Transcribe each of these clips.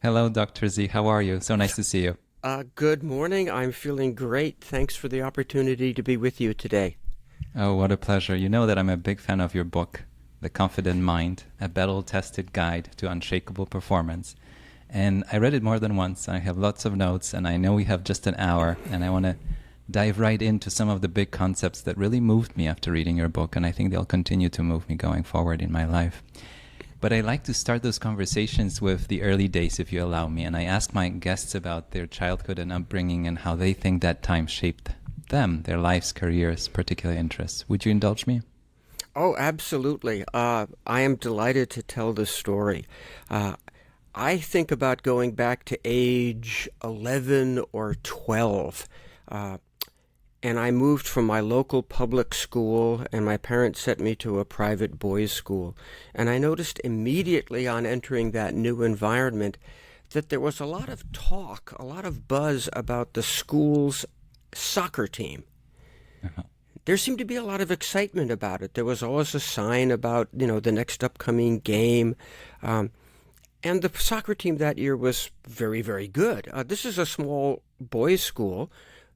Hello, Dr. Z. How are you? So nice to see you. Good morning. I'm feeling great. Thanks for the opportunity to be with you today. Oh, what a pleasure. You know that I'm a big fan of your book, The Confident Mind, a battle-tested guide to unshakable performance. And I read it more than once. I have lots of notes, and I know we have just an hour, and I want to dive right into some of the big concepts that really moved me after reading your book, and I think they'll continue to move me going forward in my life. But I like to start those conversations with the early days, if you allow me. And I ask my guests about their childhood and upbringing and how they think that time shaped them, their lives, careers, particular interests. Would you indulge me? Oh, absolutely. I am delighted to tell this story. I think about going back to age 11 or 12. And I moved from my local public school, and my parents sent me to a private boys' school. And I noticed immediately on entering that new environment that there was a lot of talk, a lot of buzz about the school's soccer team. Uh-huh. There seemed to be a lot of excitement about it. There was always a sign about, the next upcoming game. And the soccer team that year was very, very good. This is a small boys' school,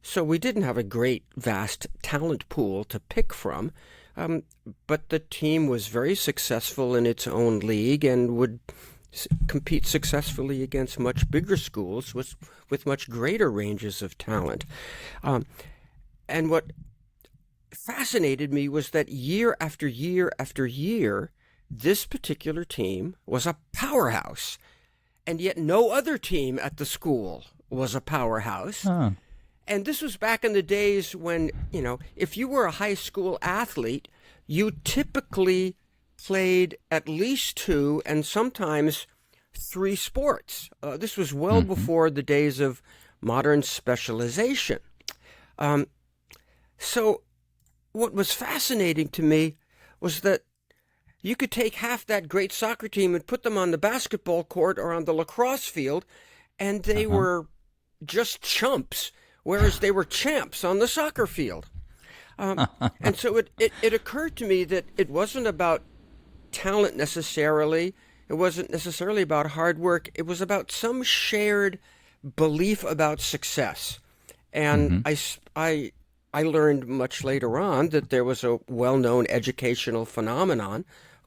so we didn't have a great, vast talent pool to pick from, but the team was very successful in its own league and would compete successfully against much bigger schools with much greater ranges of talent. And what fascinated me was that year after year after year, this particular team was a powerhouse, and yet no other team at the school was a powerhouse. Huh. And this was back in the days when, if you were a high school athlete, you typically played at least two and sometimes three sports. This was well before the days of modern specialization. So what was fascinating to me was that you could take half that great soccer team and put them on the basketball court or on the lacrosse field, and they were just chumps, whereas they were champs on the soccer field. And so it occurred to me that it wasn't about talent necessarily. It wasn't necessarily about hard work. It was about some shared belief about success. And I learned much later on that there was a well-known educational phenomenon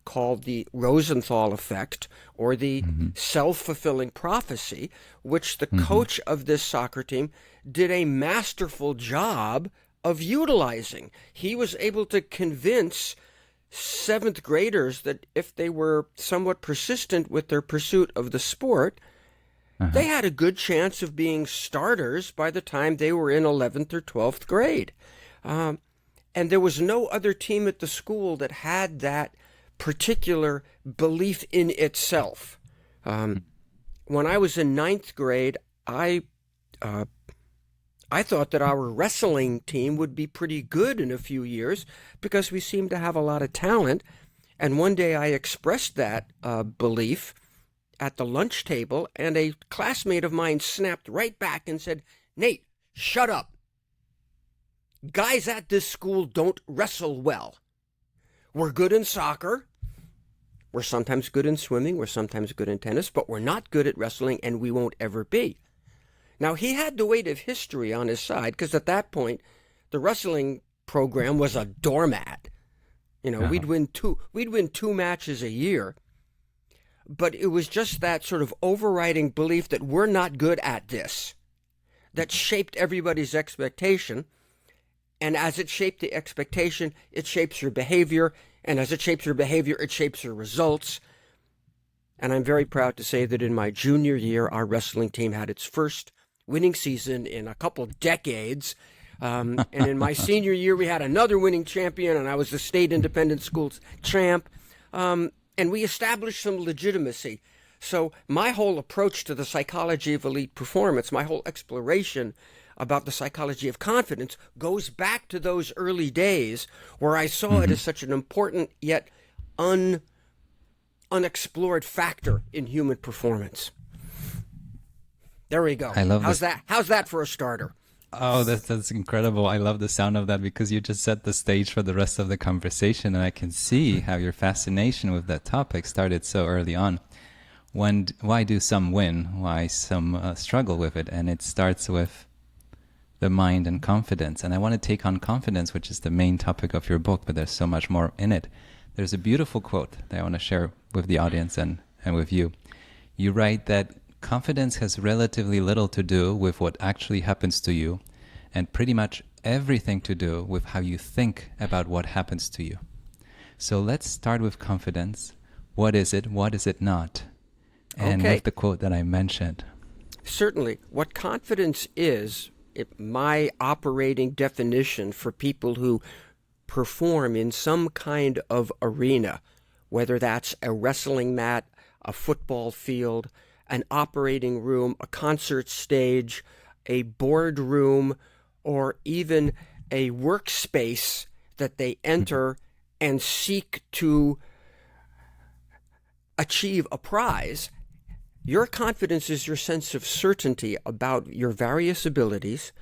called the Rosenthal effect, or the self-fulfilling prophecy, which the coach of this soccer team did a masterful job of utilizing. He was able to convince seventh graders that if they were somewhat persistent with their pursuit of the sport, they had a good chance of being starters by the time they were in 11th or 12th grade. And there was no other team at the school that had that particular belief in itself. When I was in ninth grade, I thought that our wrestling team would be pretty good in a few years because we seemed to have a lot of talent. And one day I expressed that belief at the lunch table, and a classmate of mine snapped right back and said, "Nate, shut up. Guys at this school don't wrestle well. We're good in soccer. We're sometimes good in swimming. We're sometimes good in tennis, but we're not good at wrestling, and we won't ever be." Now, he had the weight of history on his side, because at that point, the wrestling program was a doormat. We'd win two matches a year. But it was just that sort of overriding belief that we're not good at this that shaped everybody's expectation. And as it shaped the expectation, it shapes your behavior. And as it shapes your behavior, it shapes your results. And I'm very proud to say that in my junior year, our wrestling team had its first winning season in a couple decades. And in my senior year, we had another winning champion, and I was the state independent schools champ. And we established some legitimacy. So my whole approach to the psychology of elite performance, my whole exploration about the psychology of confidence goes back to those early days where I saw it as such an important yet unexplored factor in human performance. There we go. I love How's this. that? How's that for a starter? Oh, that's incredible. I love the sound of that because you just set the stage for the rest of the conversation, and I can see how your fascination with that topic started so early on. why do some win? Why some struggle with it? And it starts with the mind and confidence. And I want to take on confidence, which is the main topic of your book, but there's so much more in it. There's a beautiful quote that I want to share with the audience and with you. You write that confidence has relatively little to do with what actually happens to you, and pretty much everything to do with how you think about what happens to you. So let's start with confidence. What is it? What is it not? And with the quote that I mentioned. Certainly. What confidence is, my operating definition for people who perform in some kind of arena, whether that's a wrestling mat, a football field, an operating room, a concert stage, a boardroom, or even a workspace that they enter and seek to achieve a prize. Your confidence is your sense of certainty about your various abilities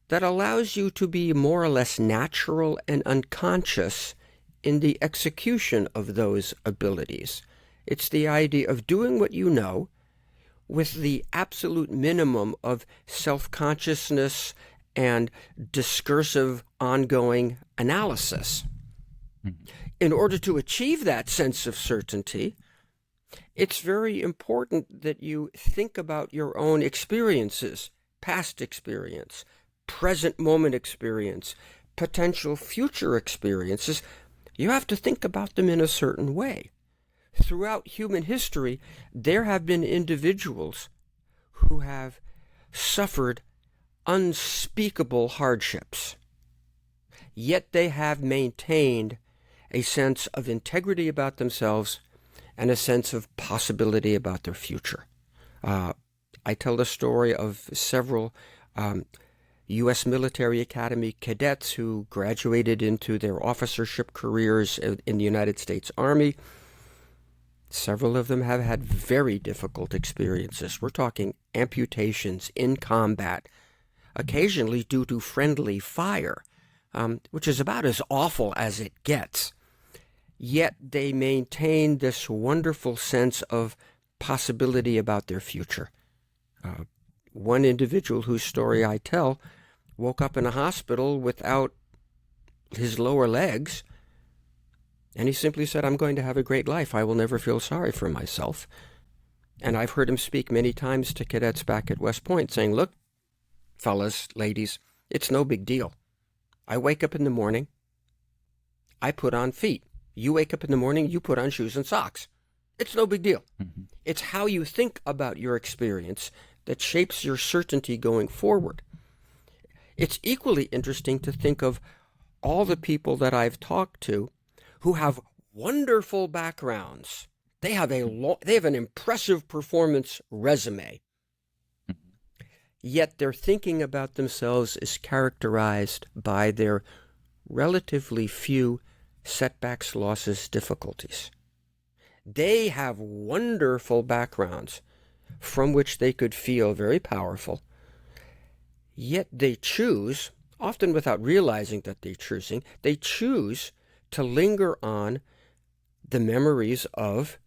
that allows you to be more or less natural and unconscious in the execution of those abilities. It's the idea of doing what you know with the absolute minimum of self-consciousness and discursive ongoing analysis. In order to achieve that sense of certainty, it's very important that you think about your own experiences, past experience, present moment experience, potential future experiences. You have to think about them in a certain way. Throughout human history, there have been individuals who have suffered unspeakable hardships, yet they have maintained a sense of integrity about themselves and a sense of possibility about their future. I tell the story of several U.S. military academy cadets who graduated into their officership careers in the United States Army. Several of them have had very difficult experiences. We're talking amputations in combat, occasionally due to friendly fire, which is about as awful as it gets. Yet they maintain this wonderful sense of possibility about their future. One individual whose story I tell woke up in a hospital without his lower legs, and he simply said, "I'm going to have a great life. I will never feel sorry for myself." And I've heard him speak many times to cadets back at West Point saying, "Look, fellas, ladies, it's no big deal. I wake up in the morning, I put on feet. You wake up in the morning, you put on shoes and socks. It's no big deal." Mm-hmm. It's how you think about your experience that shapes your certainty going forward. It's equally interesting to think of all the people that I've talked to who have wonderful backgrounds. They have an impressive performance resume. Yet their thinking about themselves is characterized by their relatively few setbacks, losses, difficulties. They have wonderful backgrounds from which they could feel very powerful, yet they choose, often without realizing that they choose to linger on the memories of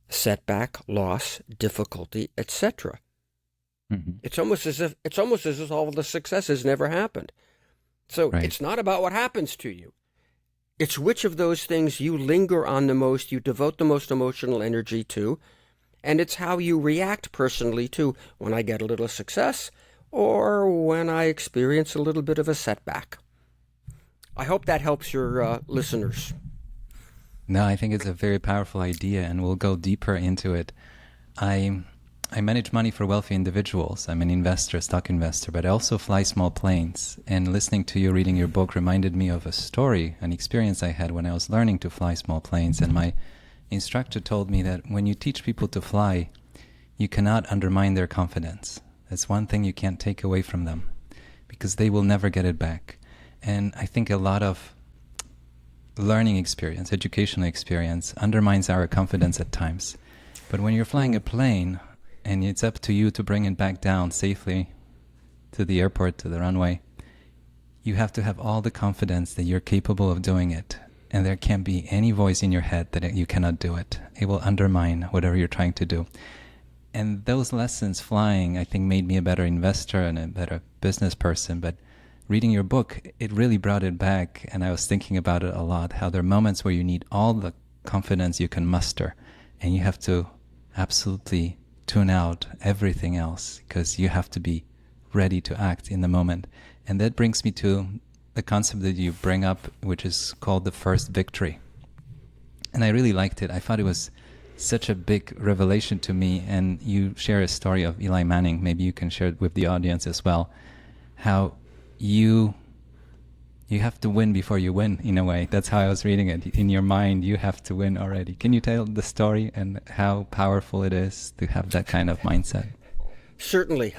setback, loss, difficulty, etc. Mm-hmm. It's almost as if all of the successes never happened. So right. It's not about what happens to you. It's which of those things you linger on the most, you devote the most emotional energy to, and it's how you react personally to when I get a little success or when I experience a little bit of a setback. I hope that helps your listeners. No, I think it's a very powerful idea, and we'll go deeper into it. I manage money for wealthy individuals. I'm an investor, stock investor, but I also fly small planes. And listening to you reading your book reminded me of a story, an experience I had when I was learning to fly small planes. And my instructor told me that when you teach people to fly, you cannot undermine their confidence. That's one thing you can't take away from them, because they will never get it back. And I think a lot of learning experience, educational experience, undermines our confidence at times. But when you're flying a plane, and it's up to you to bring it back down safely to the airport, to the runway, you have to have all the confidence that you're capable of doing it. and there can't be any voice in your head that you cannot do it. It will undermine whatever you're trying to do. And those lessons flying, I think, made me a better investor and a better business person. But reading your book, it really brought it back. And I was thinking about it a lot, how there are moments where you need all the confidence you can muster. And you have to absolutely tune out everything else because you have to be ready to act in the moment. And that brings me to the concept that you bring up, which is called the first victory. And I really liked it. I thought it was such a big revelation to me. And you share a story of Eli Manning. Maybe you can share it with the audience as well. How you have to win before you win, in a way. That's how I was reading it. In your mind, you have to win already. Can you tell the story and how powerful it is to have that kind of mindset? Certainly.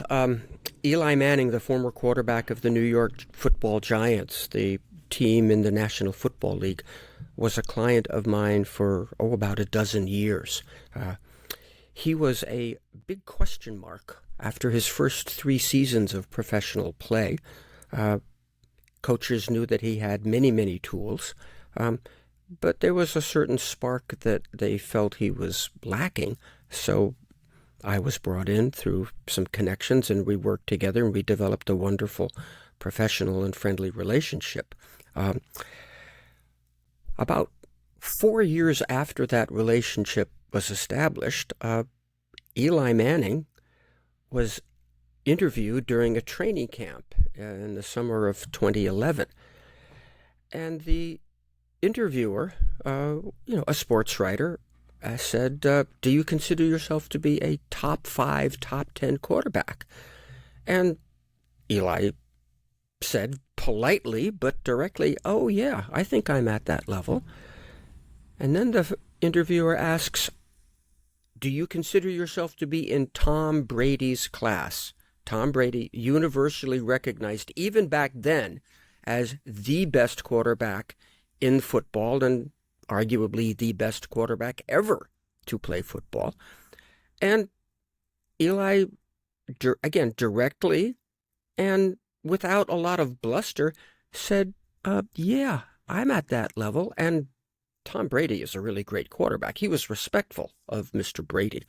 Eli Manning, the former quarterback of the New York Football Giants, the team in the National Football League, was a client of mine for, about a dozen years. He was a big question mark after his first 3 seasons of professional play. Coaches knew that he had many, many tools, but there was a certain spark that they felt he was lacking. So I was brought in through some connections, and we worked together, and we developed a wonderful professional and friendly relationship. About 4 years after that relationship was established, Eli Manning was interviewed during a training camp in the summer of 2011. And the interviewer, a sports writer, said, do you consider yourself to be a top 5, top 10 quarterback? And Eli said politely but directly, oh yeah, I think I'm at that level. And then the interviewer asks, do you consider yourself to be in Tom Brady's class? Tom Brady, universally recognized even back then as the best quarterback in football and arguably the best quarterback ever to play football. And Eli, again, directly and without a lot of bluster, said, yeah, I'm at that level. And Tom Brady is a really great quarterback. He was respectful of Mr. Brady.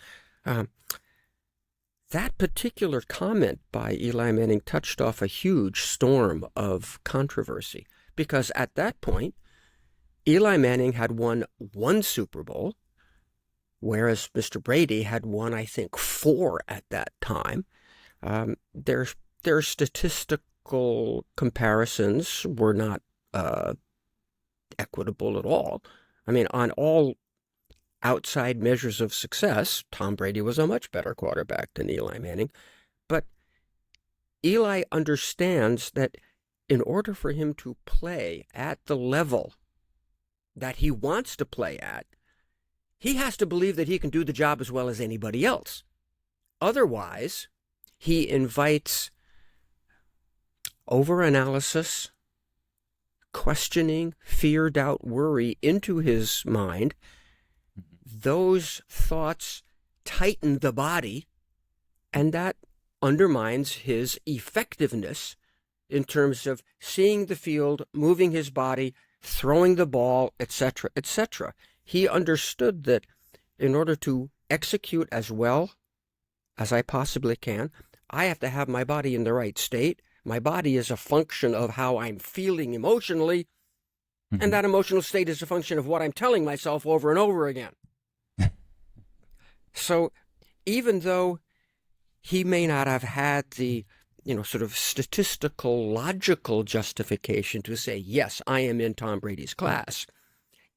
That particular comment by Eli Manning touched off a huge storm of controversy because at that point, Eli Manning had won 1 Super Bowl, whereas Mr. Brady had won, I think, 4 at that time. Their statistical comparisons were not equitable at all. I mean, on all outside measures of success, Tom Brady was a much better quarterback than Eli Manning. But Eli understands that in order for him to play at the level that he wants to play at, he has to believe that he can do the job as well as anybody else. Otherwise, he invites overanalysis, questioning, fear, doubt, worry into his mind. Those thoughts tighten the body, and that undermines his effectiveness in terms of seeing the field, moving his body, throwing the ball, etc., etc. He understood that in order to execute as well as I possibly can, I have to have my body in the right state. My body is a function of how I'm feeling emotionally, and that emotional state is a function of what I'm telling myself over and over again. So even though he may not have had the, sort of statistical, logical justification to say, yes, I am in Tom Brady's class,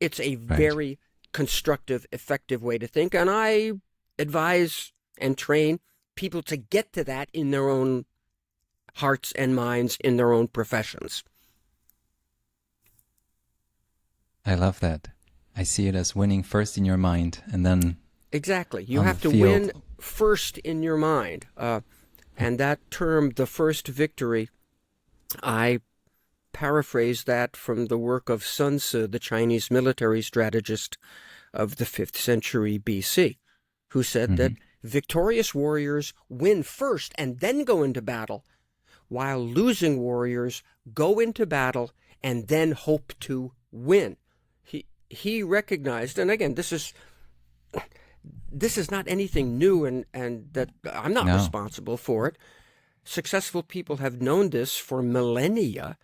it's a very constructive, effective way to think. And I advise and train people to get to that in their own hearts and minds, in their own professions. I love that. I see it as winning first in your mind and then exactly. You have to win first in your mind. And that term, the first victory, I paraphrase that from the work of Zinsser, the Chinese military strategist of the 5th century BC, who said that victorious warriors win first and then go into battle, while losing warriors go into battle and then hope to win. he recognized, and again, this is not anything new, and that I'm not No. responsible for it. Successful people have known this for millennia,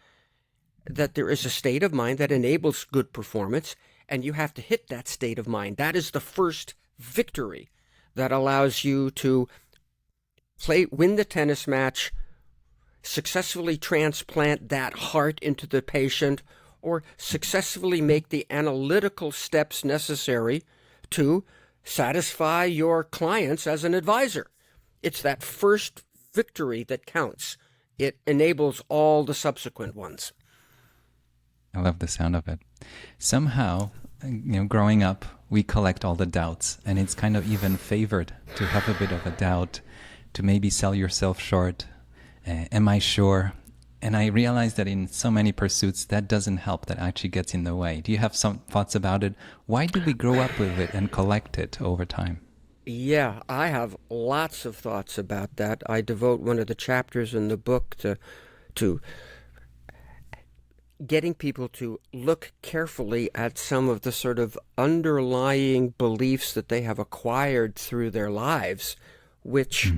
that there is a state of mind that enables good performance, and you have to hit that state of mind. That is the first victory that allows you to win the tennis match, successfully transplant that heart into the patient, or successfully make the analytical steps necessary to satisfy your clients as an advisor. It's that first victory that counts. It enables all the subsequent ones. I love the sound of it. Somehow, growing up, we collect all the doubts, and it's kind of even favored to have a bit of a doubt, to maybe sell yourself short. Am I sure? And I realize that in so many pursuits, that doesn't help. That actually gets in the way. Do you have some thoughts about it? Why do we grow up with it and collect it over time? Yeah, I have lots of thoughts about that. I devote one of the chapters in the book to getting people to look carefully at some of the sort of underlying beliefs that they have acquired through their lives, which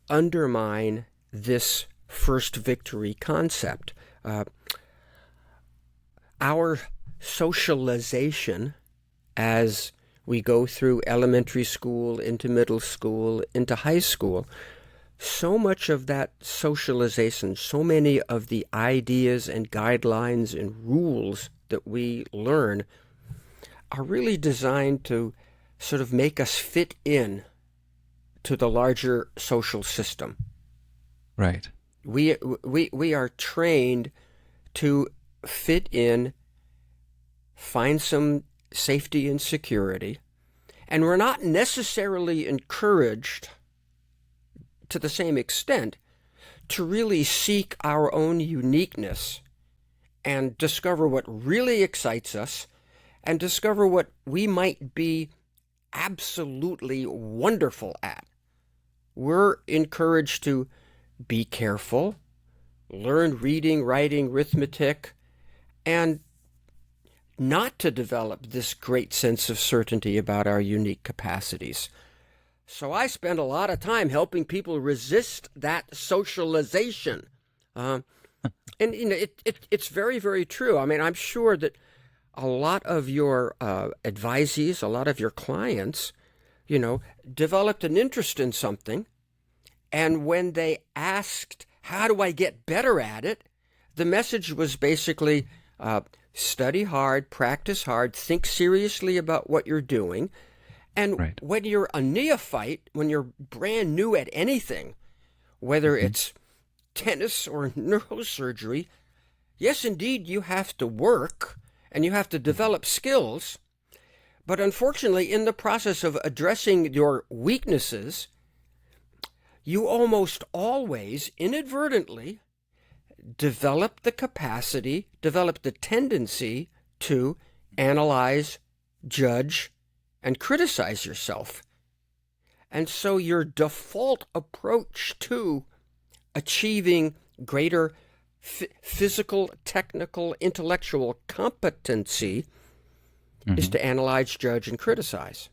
undermine this first victory concept. Our socialization as we go through elementary school, into middle school, into high school, so much of that socialization, so many of the ideas and guidelines and rules that we learn are really designed to sort of make us fit in to the larger social system. Right. We are trained to fit in, find some safety and security, and we're not necessarily encouraged to the same extent to really seek our own uniqueness and discover what really excites us and discover what we might be absolutely wonderful at. We're encouraged to be careful, learn reading, writing, arithmetic, and not to develop this great sense of certainty about our unique capacities. So I spend a lot of time helping people resist that socialization. And it's very, very true. I mean, I'm sure that a lot of your advisees, a lot of your clients, developed an interest in something. And when they asked, how do I get better at it? The message was basically, study hard, practice hard, think seriously about what you're doing. And Right. when you're a neophyte, when you're brand new at anything, whether it's tennis or neurosurgery, yes, indeed, you have to work and you have to develop skills. But unfortunately, in the process of addressing your weaknesses, you almost always inadvertently develop the capacity, develop the tendency to analyze, judge, and criticize yourself. And so your default approach to achieving greater physical, technical, intellectual competency is to analyze, judge, and criticize.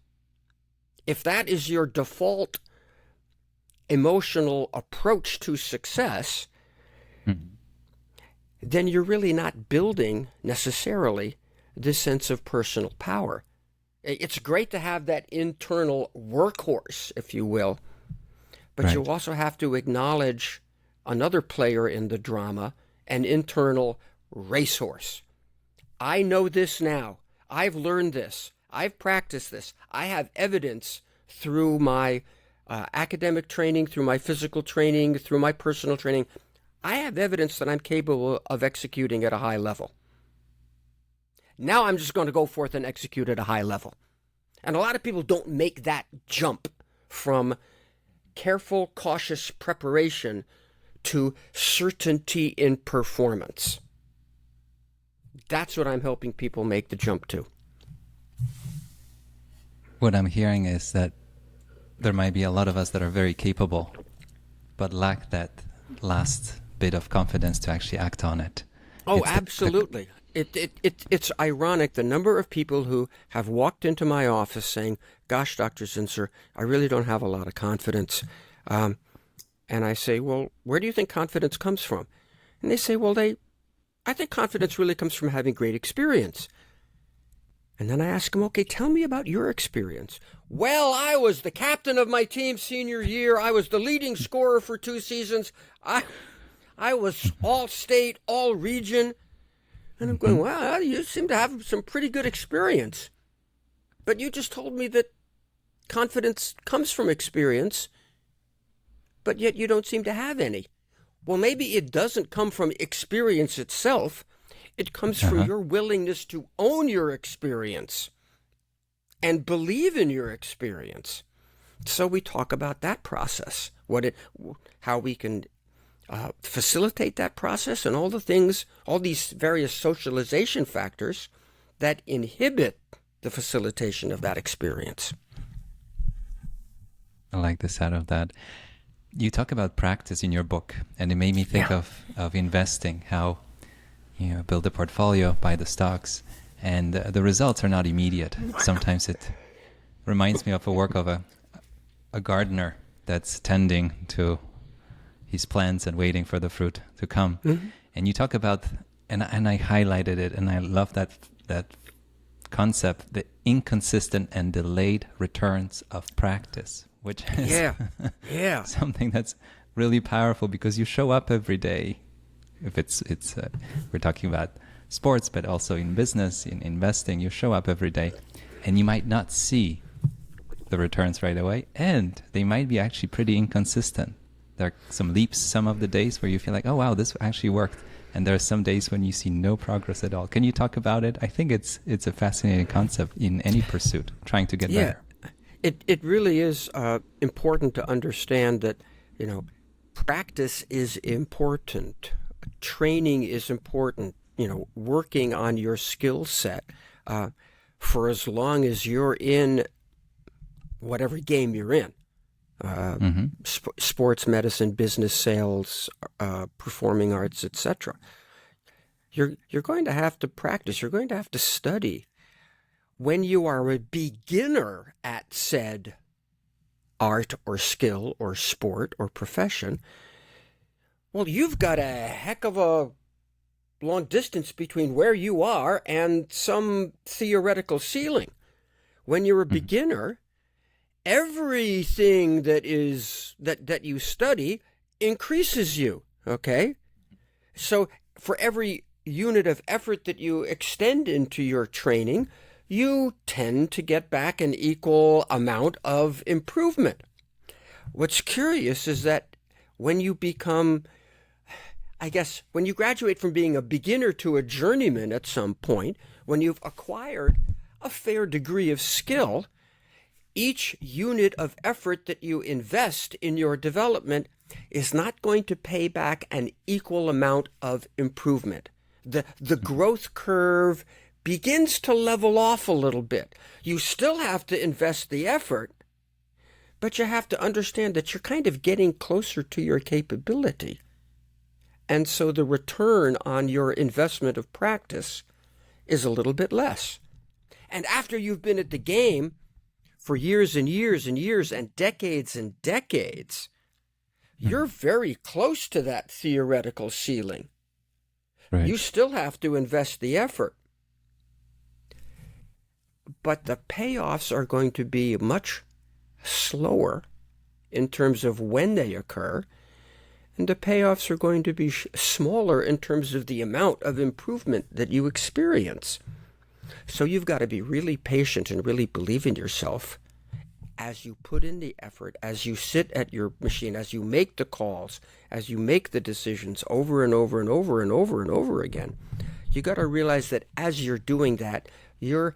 If that is your default emotional approach to success, then you're really not building necessarily this sense of personal power. It's great to have that internal workhorse, if you will, but Right. you also have to acknowledge another player in the drama, an internal racehorse. I know this now. I've learned this. I've practiced this. I have evidence through my academic training, through my physical training, through my personal training. I have evidence that I'm capable of executing at a high level. Now I'm just going to go forth and execute at a high level. And a lot of people don't make that jump from careful, cautious preparation to certainty in performance. That's what I'm helping people make the jump to. What I'm hearing is that there might be a lot of us that are very capable, but lack that last bit of confidence to actually act on it. Oh, It's absolutely. It's ironic the number of people who have walked into my office saying, "Gosh, Dr. Zinsser, I really don't have a lot of confidence." And I say, "Well, where do you think confidence comes from?" And they say, "Well, I think confidence really comes from having great experience." And then I ask them, "Okay, tell me about your experience." "Well, I was the captain of my team senior year. I was the leading scorer for 2 seasons. I was all state, all region." And I'm going, "Well, you seem to have some pretty good experience. But you just told me that confidence comes from experience, but yet you don't seem to have any." Well, maybe it doesn't come from experience itself. It comes from your willingness to own your experience and believe in your experience. So we talk about that process, how we can facilitate that process, and all the things, all these various socialization factors that inhibit the facilitation of that experience. I like the sound of that. You talk about practice in your book, and it made me think of investing, how you build a portfolio, buy the stocks, and the results are not immediate. Sometimes it reminds me of a work of a gardener that's tending to his plants and waiting for the fruit to come. Mm-hmm. And you talk about, and I highlighted it, and I love that concept, the inconsistent and delayed returns of practice, which is something that's really powerful, because you show up every day. If it's we're talking about sports, but also in business, in investing, you show up every day, and you might not see the returns right away, and they might be actually pretty inconsistent. There are some leaps some of the days where you feel like, oh wow, this actually worked, and there are some days when you see no progress at all. Can you talk about it? I think it's a fascinating concept in any pursuit, trying to get better. It really is important to understand that, practice is important. Training is important, working on your skill set for as long as you're in whatever game you're in. Sports, medicine, business, sales, performing arts, etc. You're going to have to practice. You're going to have to study. When you are a beginner at said art or skill or sport or profession, well, you've got a heck of a long distance between where you are and some theoretical ceiling. When you're a beginner, everything that you study increases you, okay? So for every unit of effort that you extend into your training, you tend to get back an equal amount of improvement. What's curious is that when you become, when you graduate from being a beginner to a journeyman at some point, when you've acquired a fair degree of skill, each unit of effort that you invest in your development is not going to pay back an equal amount of improvement. The growth curve begins to level off a little bit. You still have to invest the effort, but you have to understand that you're kind of getting closer to your capability. And so the return on your investment of practice is a little bit less. And after you've been at the game for years and years and years and decades, you're very close to that theoretical ceiling. Right. You still have to invest the effort. But the payoffs are going to be much slower in terms of when they occur, and the payoffs are going to be smaller in terms of the amount of improvement that you experience. So you've got to be really patient and really believe in yourself as you put in the effort, as you sit at your machine, as you make the calls, as you make the decisions over and over and over and over and over again. You got to realize that as you're doing that, you're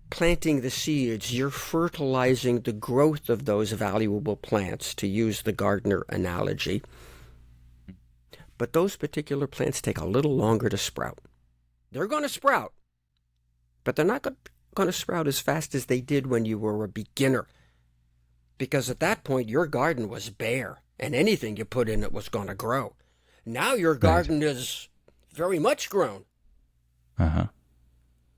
planting the seeds, you're fertilizing the growth of those valuable plants, to use the gardener analogy. But those particular plants take a little longer to sprout. They're going to sprout, but they're not going to sprout as fast as they did when you were a beginner. Because at that point, your garden was bare, and anything you put in it was going to grow. Now your garden is very much grown. Uh-huh.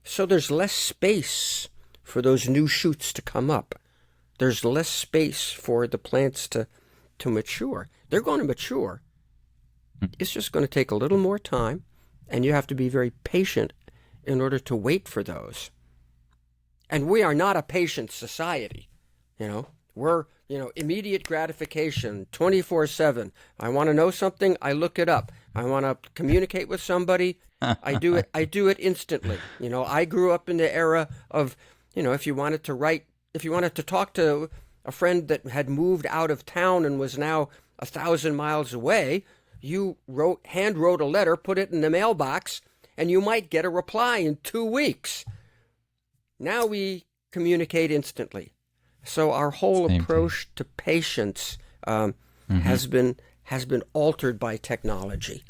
So there's less space for those new shoots to come up. There's less space for the plants to mature. They're going to mature. It's just going to take a little more time, and you have to be very patient in order to wait for those. And we are not a patient society. We're, immediate gratification, 24/7. I want to know something, I look it up. I want to communicate with somebody, I do it instantly. I grew up in the era of, if you wanted to talk to a friend that had moved out of town and was now 1,000 miles away, you hand wrote a letter, put it in the mailbox, and you might get a reply in 2 weeks. Now we communicate instantly. So our whole approach to patience has been altered by technology.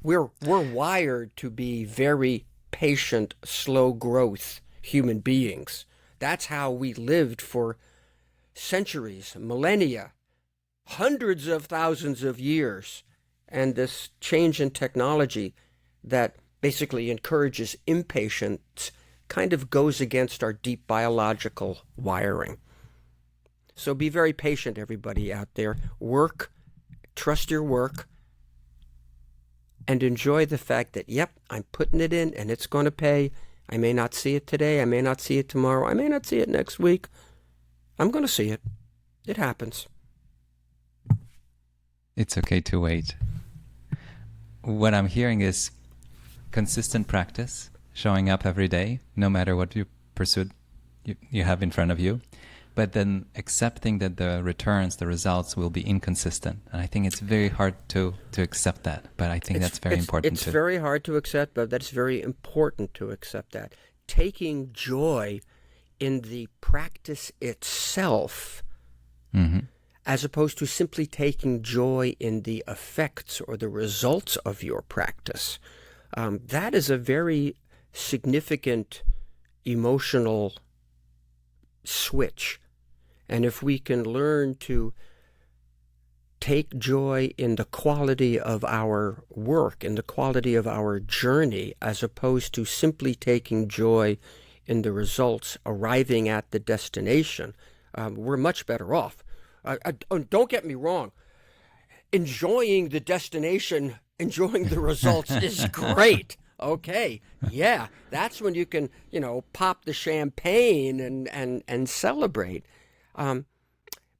We're wired to be very patient, slow growth human beings. That's how we lived for centuries, millennia, hundreds of thousands of years. And this change in technology that basically encourages impatience kind of goes against our deep biological wiring. So be very patient, everybody out there. Work, trust your work, and enjoy the fact that, yep, I'm putting it in and it's going to pay. I may not see it today. I may not see it tomorrow. I may not see it next week. I'm going to see it. It happens. It's okay to wait. What I'm hearing is consistent practice, showing up every day, no matter what pursuit you have in front of you, but then accepting that the returns, the results will be inconsistent. And I think it's very hard to accept that, but I think that's very important too. It's very hard to accept, but that's very important to accept that. Taking joy in the practice itself, as opposed to simply taking joy in the effects or the results of your practice. That is a very significant emotional switch. And if we can learn to take joy in the quality of our work, in the quality of our journey, as opposed to simply taking joy in the results, arriving at the destination, we're much better off. Don't get me wrong. Enjoying the destination, enjoying the results is great. Okay, yeah, that's when you can, pop the champagne and celebrate.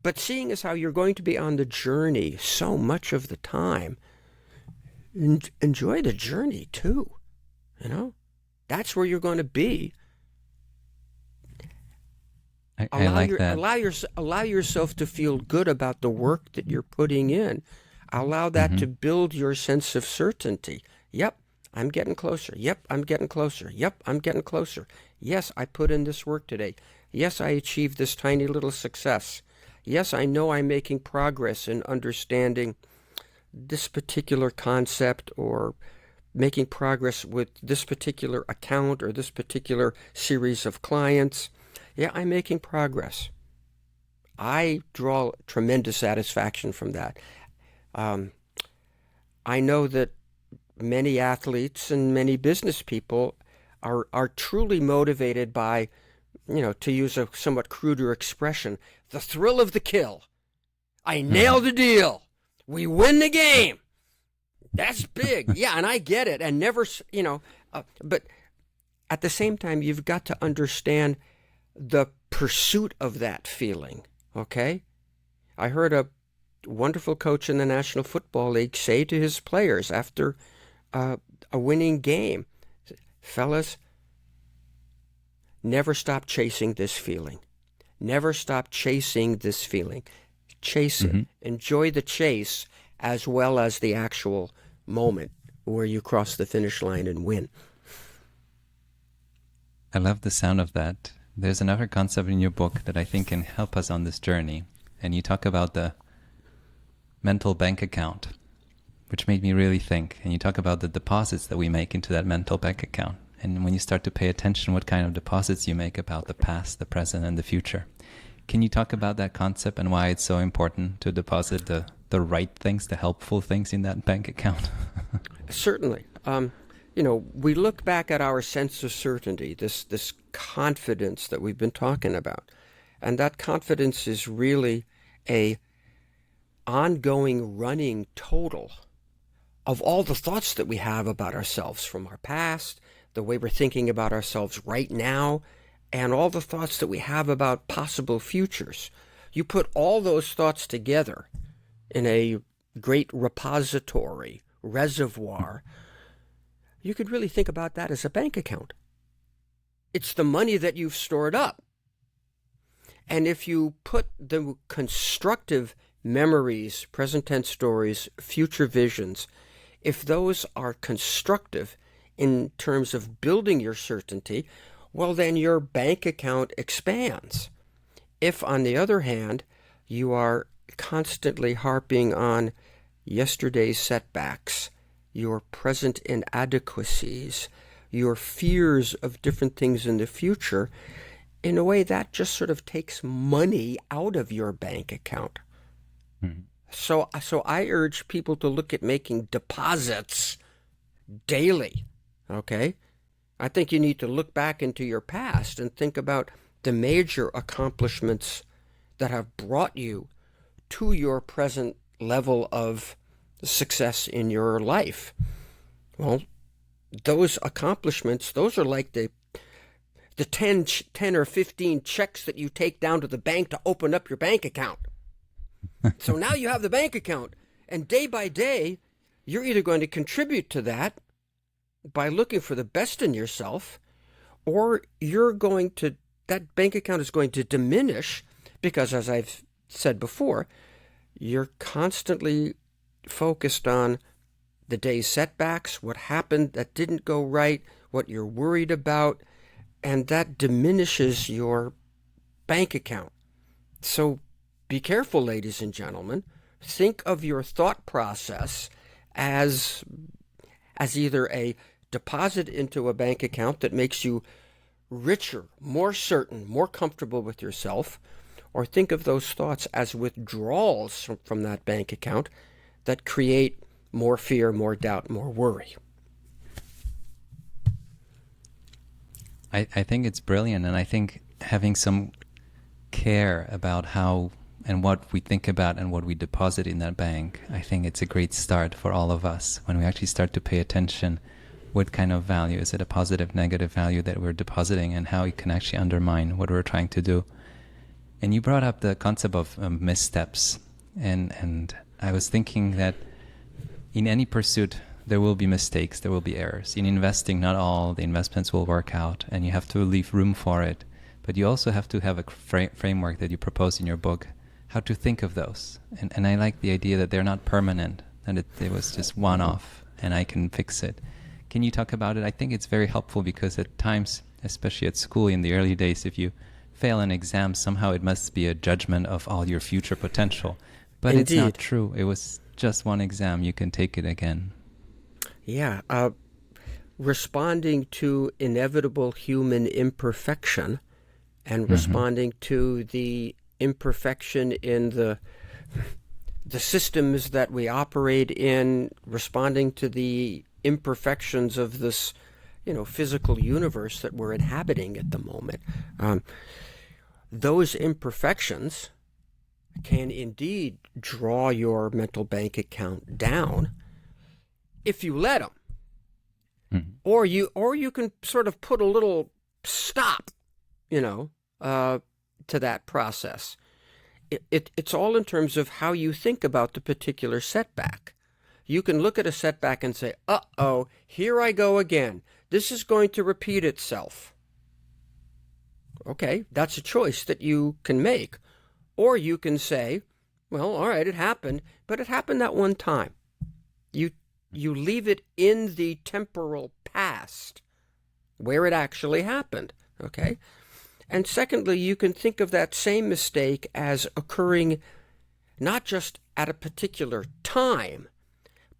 But seeing as how you're going to be on the journey so much of the time, enjoy the journey too. That's where you're going to be. I like that. Allow yourself to feel good about the work that you're putting in. Allow that to build your sense of certainty. Yep, I'm getting closer. Yep, I'm getting closer. Yep, I'm getting closer. Yes, I put in this work today. Yes, I achieved this tiny little success. Yes, I know I'm making progress in understanding this particular concept or making progress with this particular account or this particular series of clients. Yeah, I'm making progress. I draw tremendous satisfaction from that. I know that many athletes and many business people are truly motivated by, to use a somewhat cruder expression, the thrill of the kill. I nailed the deal. We win the game. That's big. Yeah, and I get it. And never, but at the same time, you've got to understand the pursuit of that feeling, okay? I heard a wonderful coach in the National Football League say to his players after a winning game, fellas, never stop chasing this feeling. Never stop chasing this feeling. Chase it. Enjoy the chase as well as the actual moment where you cross the finish line and win. I love the sound of that. There's another concept in your book that I think can help us on this journey. And you talk about the mental bank account, which made me really think. And you talk about the deposits that we make into that mental bank account. And when you start to pay attention what kind of deposits you make about the past, the present, and the future. Can you talk about that concept and why it's so important to deposit the right things, the helpful things in that bank account? Certainly. we look back at our sense of certainty, this confidence that we've been talking about. And that confidence is really a ongoing running total of all the thoughts that we have about ourselves from our past, the way we're thinking about ourselves right now, and all the thoughts that we have about possible futures. You put all those thoughts together in a great repository, reservoir. You could really think about that as a bank account. It's the money that you've stored up. And if you put the constructive memories, present tense stories, future visions, if those are constructive in terms of building your certainty, well, then your bank account expands. If, on the other hand, you are constantly harping on yesterday's setbacks, your present inadequacies, your fears of different things in the future, in a way that just sort of takes money out of your bank account. Mm-hmm. So I urge people to look at making deposits daily, okay? I think you need to look back into your past and think about the major accomplishments that have brought you to your present level of success in your life. Well, those accomplishments, those are like the 10 or 15 checks that you take down to the bank to open up your bank account. So now you have the bank account, and day by day, you're either going to contribute to that by looking for the best in yourself, or that bank account is going to diminish because, as I've said before, you're constantly focused on the day's setbacks, what happened that didn't go right, what you're worried about, and that diminishes your bank account. So be careful, ladies and gentlemen. Think of your thought process as either a deposit into a bank account that makes you richer, more certain, more comfortable with yourself, or think of those thoughts as withdrawals from that bank account that create more fear, more doubt, more worry. I think it's brilliant, and I think having some care about how and what we think about and what we deposit in that bank, I think it's a great start for all of us when we actually start to pay attention. What kind of value? Is it a positive, negative value that we're depositing, and how it can actually undermine what we're trying to do? And you brought up the concept of missteps, and I was thinking that in any pursuit, there will be mistakes, there will be errors. In investing, not all the investments will work out, and you have to leave room for it. But you also have to have a framework that you propose in your book, how to think of those. And I like the idea that they're not permanent, and it was just one-off, and I can fix it. Can you talk about it? I think it's very helpful because at times, especially at school in the early days, if you fail an exam, somehow it must be a judgment of all your future potential. But Indeed. It's not true. It was just one exam. You can take it again. Yeah. Responding to inevitable human imperfection and responding to the imperfection in the systems that we operate in, responding to the imperfections of this, physical universe that we're inhabiting at the moment. Those imperfections can indeed draw your mental bank account down if you let them. Mm-hmm. Or you can sort of put a little stop, to that process. It's all in terms of how you think about the particular setback. You can look at a setback and say, uh-oh, here I go again. This is going to repeat itself. Okay, that's a choice that you can make. Or you can say, well, all right, it happened, but it happened that one time. You leave it in the temporal past where it actually happened, okay? And secondly, you can think of that same mistake as occurring not just at a particular time,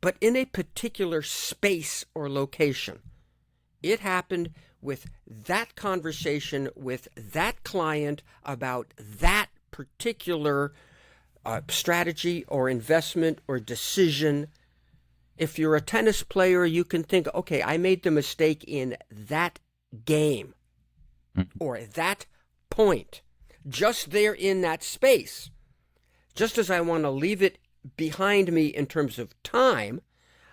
but in a particular space or location. It happened with that conversation with that client about that particular strategy or investment or decision. If you're a tennis player, you can think, okay, I made the mistake in that game or that point, just there in that space. Just as I want to leave it behind me in terms of time,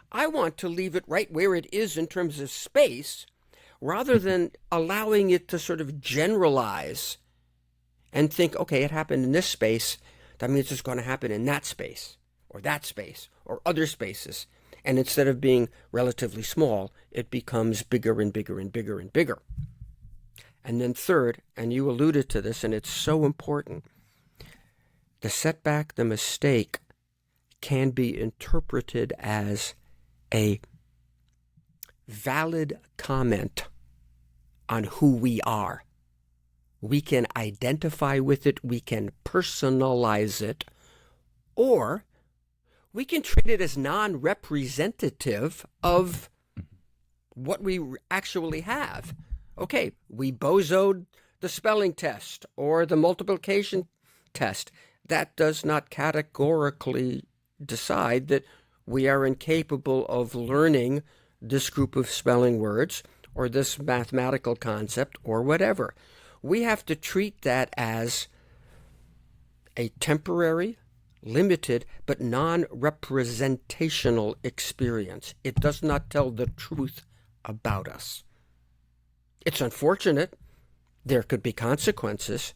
I want to leave it right where it is in terms of space, rather than allowing it to sort of generalize and think, okay, it happened in this space, that means it's going to happen in that space or other spaces. And instead of being relatively small, it becomes bigger and bigger and bigger and bigger. And then third, and you alluded to this, and it's so important, the setback, the mistake, can be interpreted as a valid comment on who we are. We can identify with it, we can personalize it, or we can treat it as non-representative of what we actually have. Okay, we bozoed the spelling test or the multiplication test. That does not categorically decide that we are incapable of learning this group of spelling words or this mathematical concept or whatever. We have to treat that as a temporary, limited, but non-representational experience. It does not tell the truth about us. It's unfortunate. There could be consequences.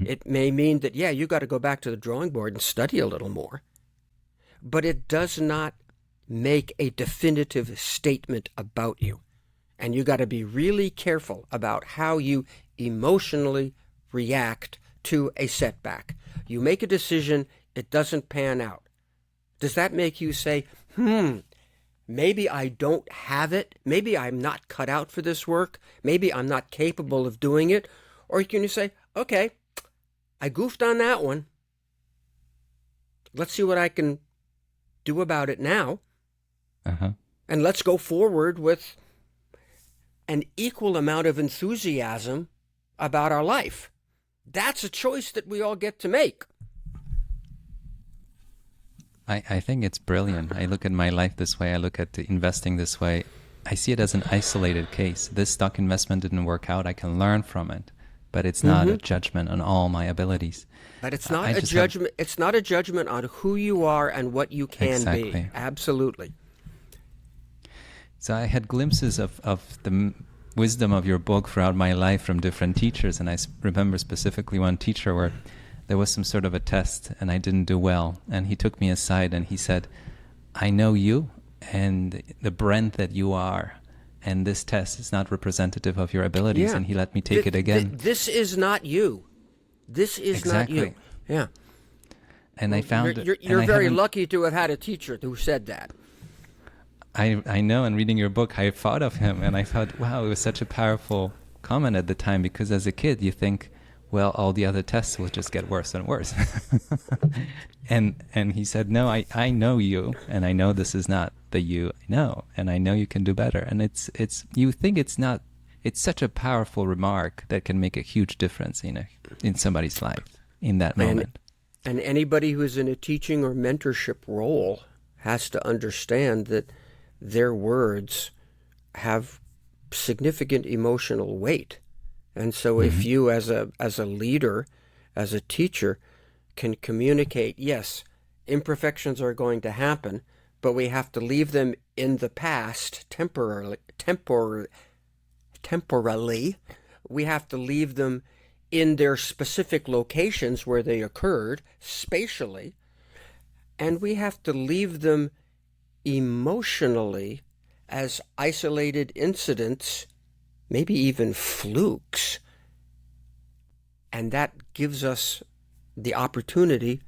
It may mean that, yeah, you got to go back to the drawing board and study a little more. But it does not make a definitive statement about you. And you got to be really careful about how you emotionally react to a setback. You make a decision, it doesn't pan out. Does that make you say, maybe I don't have it, maybe I'm not cut out for this work, maybe I'm not capable of doing it? Or can you say, okay, I goofed on that one. Let's see what I can do about it now. And let's go forward with an equal amount of enthusiasm about our life. That's a choice that we all get to make. I think it's brilliant. I look at my life this way. I look at the investing this way. I see it as an isolated case. This stock investment didn't work out. I can learn from it, but it's not a judgment on all my abilities. But it's not a judgment. It's not a judgment on who you are and what you can be. Absolutely. So I had glimpses of the wisdom of your book throughout my life from different teachers, and I remember specifically one teacher where there was some sort of a test and I didn't do well, and he took me aside and he said, I know you and the Brent that you are, and this test is not representative of your abilities. And he let me take it again. This is not you. This is not you. Yeah. And I found you're very lucky to have had a teacher who said that. I know, and reading your book, I thought of him, and I thought, wow, it was such a powerful comment at the time, because as a kid, you think, well, all the other tests will just get worse and worse. and he said, no, I know you, and I know this is not the you I know, and I know you can do better. And it's you think it's not, it's such a powerful remark that can make a huge difference in somebody's life in that moment. And anybody who's in a teaching or mentorship role has to understand that their words have significant emotional weight. And so if you as a leader, as a teacher, can communicate, yes, imperfections are going to happen, but we have to leave them in the past temporarily. We have to leave them in their specific locations where they occurred, spatially, and we have to leave them emotionally as isolated incidents, maybe even flukes. And that gives us the opportunity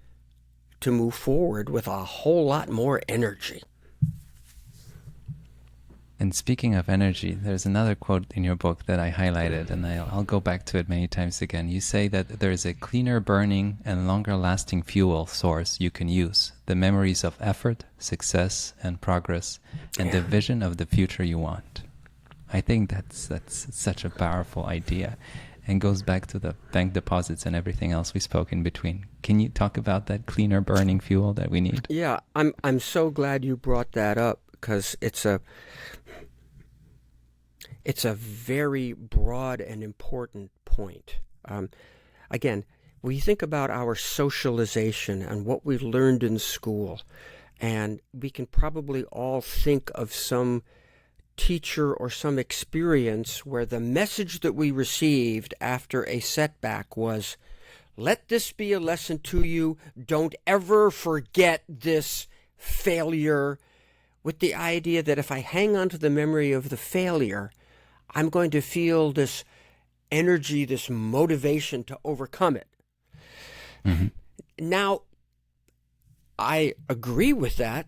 to move forward with a whole lot more energy. And speaking of energy, there's another quote in your book that I highlighted, and I'll go back to it many times again. You say that there is a cleaner burning and longer lasting fuel source you can use: the memories of effort, success, and progress, and the vision of the future you want. I think that's such a powerful idea. and goes back to the bank deposits and everything else we spoke in between. Can you talk about that cleaner burning fuel that we need? Yeah, I'm so glad you brought that up, because it's a very broad and important point. Again, we think about our socialization and what we've learned in school, and we can probably all think of some teacher or some experience where the message that we received after a setback was, let this be a lesson to you. Don't ever forget this failure, with the idea that if I hang on to the memory of the failure, I'm going to feel this energy, this motivation to overcome it. Mm-hmm. Now, I agree with that,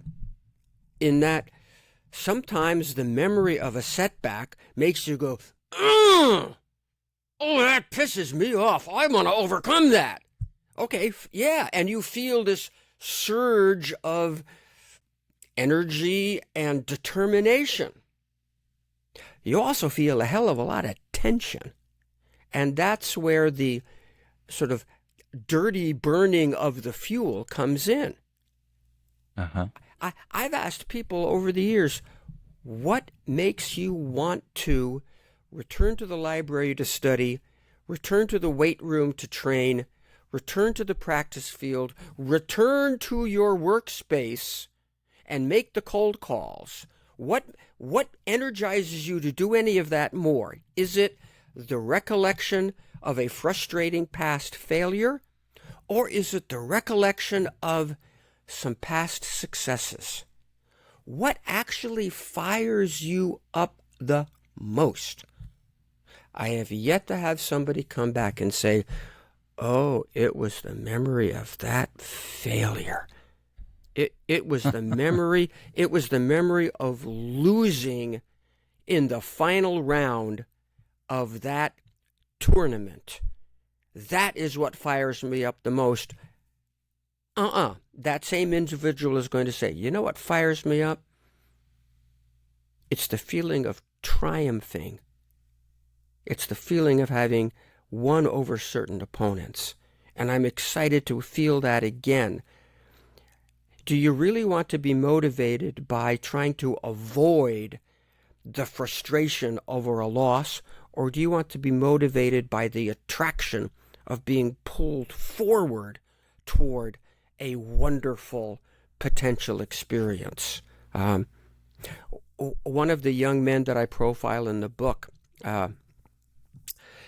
in that sometimes the memory of a setback makes you go, oh, that pisses me off. I want to overcome that. Okay, yeah, and you feel this surge of energy and determination. You also feel a hell of a lot of tension. And that's where the sort of dirty burning of the fuel comes in. Uh-huh. I've asked people over the years, what makes you want to return to the library to study, return to the weight room to train, return to the practice field, return to your workspace and make the cold calls? What energizes you to do any of that more? Is it the recollection of a frustrating past failure, or is it the recollection of some past successes? What actually fires you up the most? I have yet to have somebody come back and say, oh, it was the memory of that failure. It was the memory, it was the memory of losing in the final round of that tournament. That is what fires me up the most. That same individual is going to say, you know what fires me up? It's the feeling of triumphing. It's the feeling of having won over certain opponents. And I'm excited to feel that again. Do you really want to be motivated by trying to avoid the frustration over a loss, or do you want to be motivated by the attraction of being pulled forward toward a wonderful potential experience? One of the young men that I profile in the book,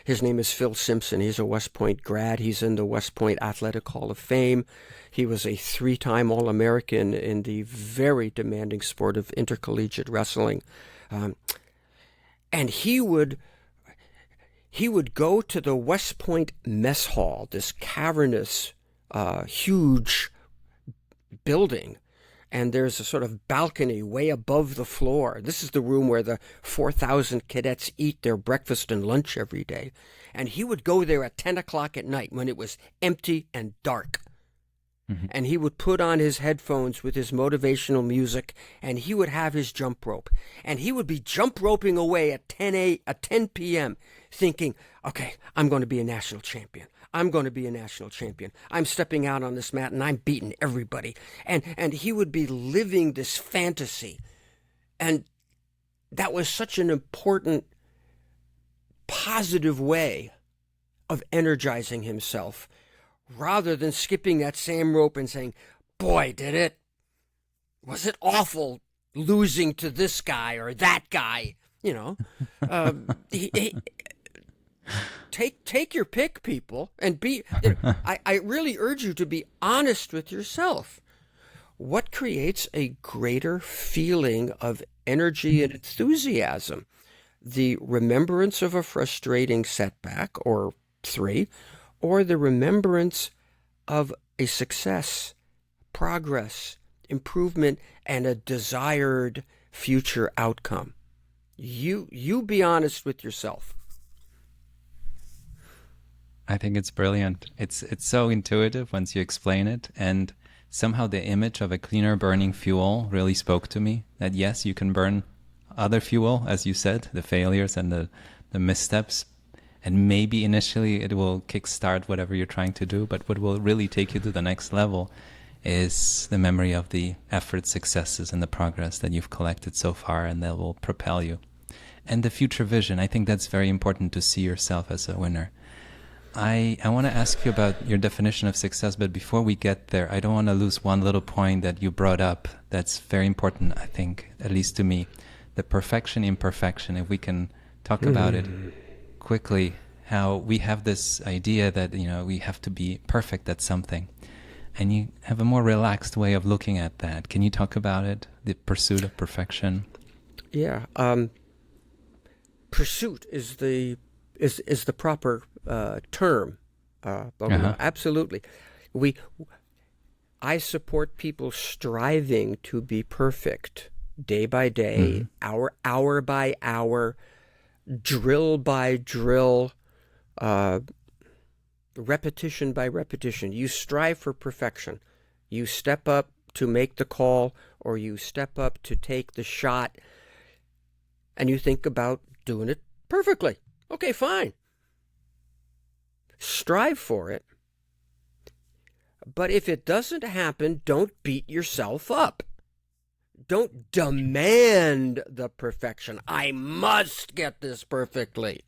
his name is Phil Simpson. He's a West Point grad. He's in the West Point Athletic Hall of Fame. He was a 3-time All-American in the very demanding sport of intercollegiate wrestling. And he would go to the West Point Mess Hall, this cavernous, huge building, and there's a sort of balcony way above the floor. This is the room where the 4,000 cadets eat their breakfast and lunch every day. And he would go there at 10 o'clock at night when it was empty and dark. Mm-hmm. And he would put on his headphones with his motivational music, and he would have his jump rope. And he would be jump roping away at 10 p.m., thinking, okay, I'm going to be a national champion. I'm going to be a national champion. I'm stepping out on this mat and I'm beating everybody. And he would be living this fantasy. And that was such an important, positive way of energizing himself, rather than skipping that same rope and saying, boy, was it awful losing to this guy or that guy, you know. Take your pick, people, and be. I really urge you to be honest with yourself. What creates a greater feeling of energy and enthusiasm? The remembrance of a frustrating setback, or 3, or the remembrance of a success, progress, improvement, and a desired future outcome? You be honest with yourself. I think it's brilliant. It's so intuitive once you explain it, and somehow the image of a cleaner burning fuel really spoke to me. That yes, you can burn other fuel, as you said, the failures and the missteps, And maybe initially it will kickstart whatever you're trying to do, but what will really take you to the next level is the memory of the effort, successes, and the progress that you've collected so far, and that will propel you. And the future vision, I think that's very important, to see yourself as a winner. I want to ask you about your definition of success, but before we get there, I don't want to lose one little point that you brought up that's very important, I think, at least to me. The perfection, imperfection, if we can talk about it quickly, how we have this idea that, we have to be perfect at something. And you have a more relaxed way of looking at that. Can you talk about it, the pursuit of perfection? Yeah. Pursuit is the proper term. Absolutely. I support people striving to be perfect day by day, hour by hour, drill by drill, repetition by repetition. You strive for perfection. You step up to make the call, or you step up to take the shot, and you think about doing it perfectly. Okay, fine. Strive for it. But if it doesn't happen, don't beat yourself up. Don't demand the perfection. I must get this perfectly.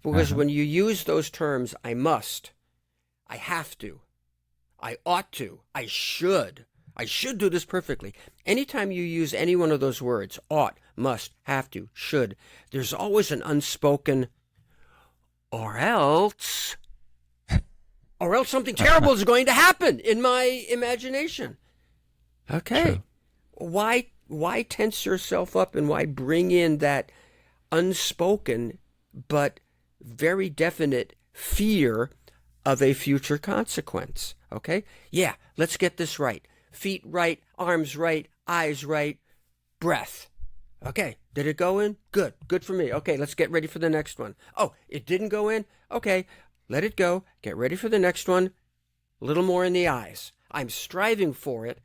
Because when you use those terms, I must, I have to, I ought to, I should do this perfectly. Anytime you use any one of those words, ought, must, have to, should, there's always an unspoken, or else something terrible is going to happen in my imagination. Okay. True. Why tense yourself up, and why bring in that unspoken but very definite fear of a future consequence? Okay? Yeah, let's get this right. Feet right, arms right, eyes right, breath. Okay, did it go in? Good. Good for me. Okay, let's get ready for the next one. Oh, it didn't go in? Okay, let it go. Get ready for the next one. A little more in the eyes. I'm striving for it,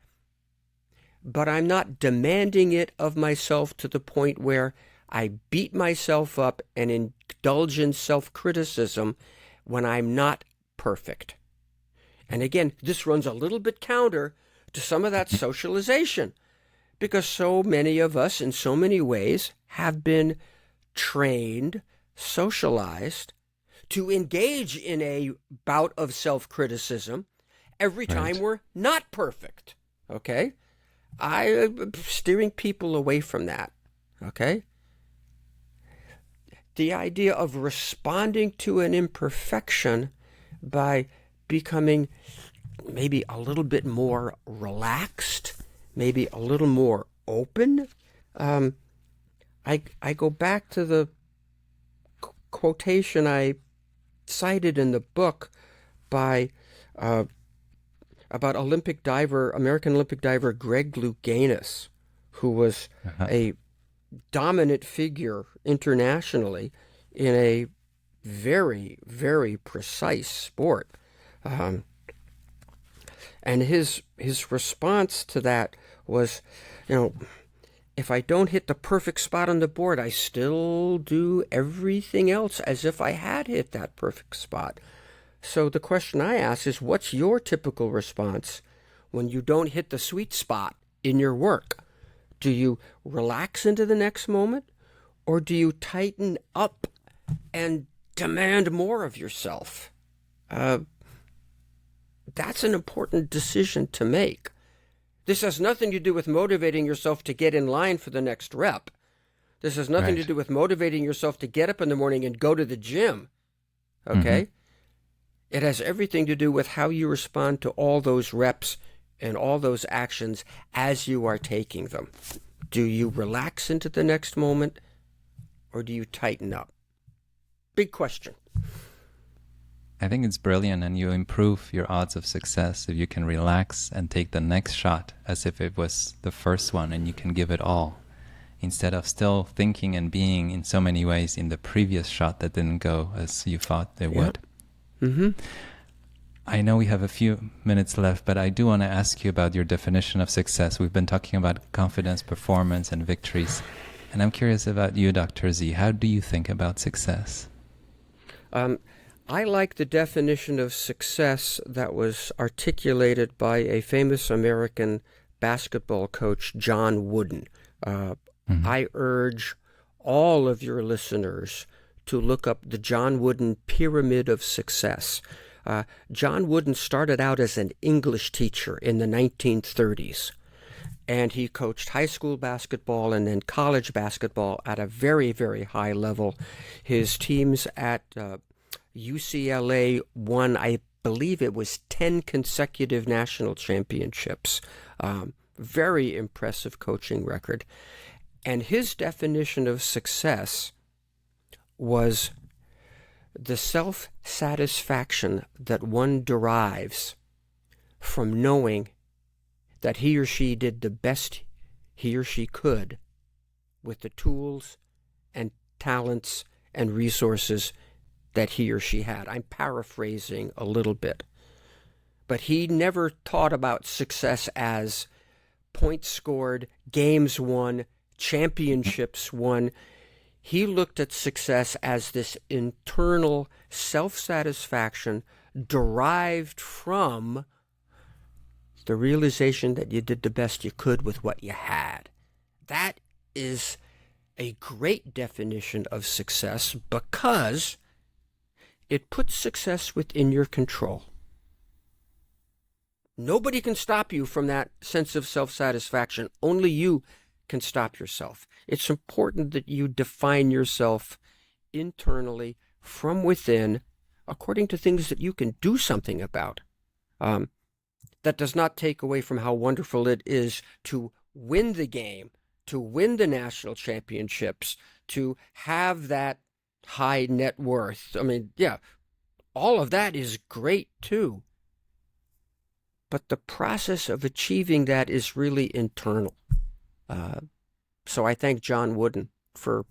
but I'm not demanding it of myself to the point where I beat myself up and indulge in self-criticism when I'm not perfect. And again, this runs a little bit counter to some of that socialization, because so many of us in so many ways have been trained, socialized to engage in a bout of self-criticism every time we're not perfect. Okay? I'm steering people away from that. Okay? The idea of responding to an imperfection by becoming maybe a little bit more relaxed, maybe a little more open. I go back to the quotation I cited in the book by about American Olympic diver Greg Louganis, who was a dominant figure internationally in a very, very precise sport. And his response to that was, if I don't hit the perfect spot on the board, I still do everything else as if I had hit that perfect spot. So the question I ask is, what's your typical response when you don't hit the sweet spot in your work? Do you relax into the next moment, or do you tighten up and demand more of yourself? That's an important decision to make. This has nothing to do with motivating yourself to get in line for the next rep. This has nothing to do with motivating yourself to get up in the morning and go to the gym. Okay? It has everything to do with how you respond to all those reps and all those actions as you are taking them. Do you relax into the next moment, or do you tighten up? Big question. I think it's brilliant, and you improve your odds of success if you can relax and take the next shot as if it was the first one, and you can give it all, instead of still thinking and being in so many ways in the previous shot that didn't go as you thought it would. I know we have a few minutes left, but I do want to ask you about your definition of success. We've been talking about confidence, performance, and victories. And I'm curious about you, Dr. Z. How do you think about success? I like the definition of success that was articulated by a famous American basketball coach, John Wooden. Mhm. I urge all of your listeners to look up the John Wooden Pyramid of Success. John Wooden started out as an English teacher in the 1930s, and he coached high school basketball and then college basketball at a very, very high level. His teams at UCLA won, I believe it was 10 consecutive national championships. Very impressive coaching record. And his definition of success was the self-satisfaction that one derives from knowing that he or she did the best he or she could with the tools and talents and resources that he or she had. I'm paraphrasing a little bit. But he never thought about success as points scored, games won, championships won. He looked at success as this internal self-satisfaction derived from the realization that you did the best you could with what you had. That is a great definition of success because it puts success within your control. Nobody can stop you from that sense of self-satisfaction. Only you can stop yourself. It's important that you define yourself internally from within according to things that you can do something about. That does not take away from how wonderful it is to win the game, to win the national championships, to have that high net worth. I mean, yeah, all of that is great too. But the process of achieving that is really internal. So I thank John Wooden for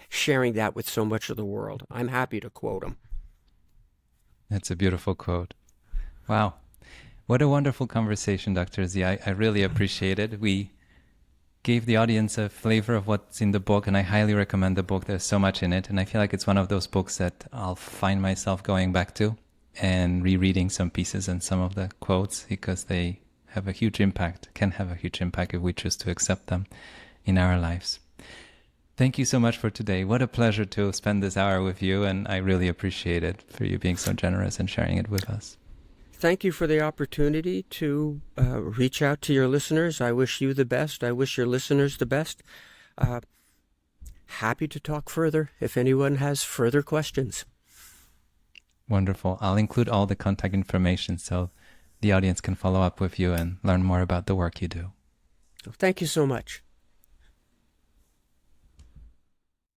sharing that with so much of the world. I'm happy to quote him. That's a beautiful quote. Wow. What a wonderful conversation, Dr. Z. I really appreciate it. We gave the audience a flavor of what's in the book, and I highly recommend the book. There's so much in it, and I feel like it's one of those books that I'll find myself going back to and rereading some pieces and some of the quotes because they have a huge impact, can have a huge impact if we choose to accept them in our lives. Thank you so much for today. What a pleasure to spend this hour with you, and I really appreciate it for you being so generous and sharing it with us. Thank you for the opportunity to reach out to your listeners. I wish you the best. I wish your listeners the best. Happy to talk further if anyone has further questions. Wonderful. I'll include all the contact information so the audience can follow up with you and learn more about the work you do. Thank you so much.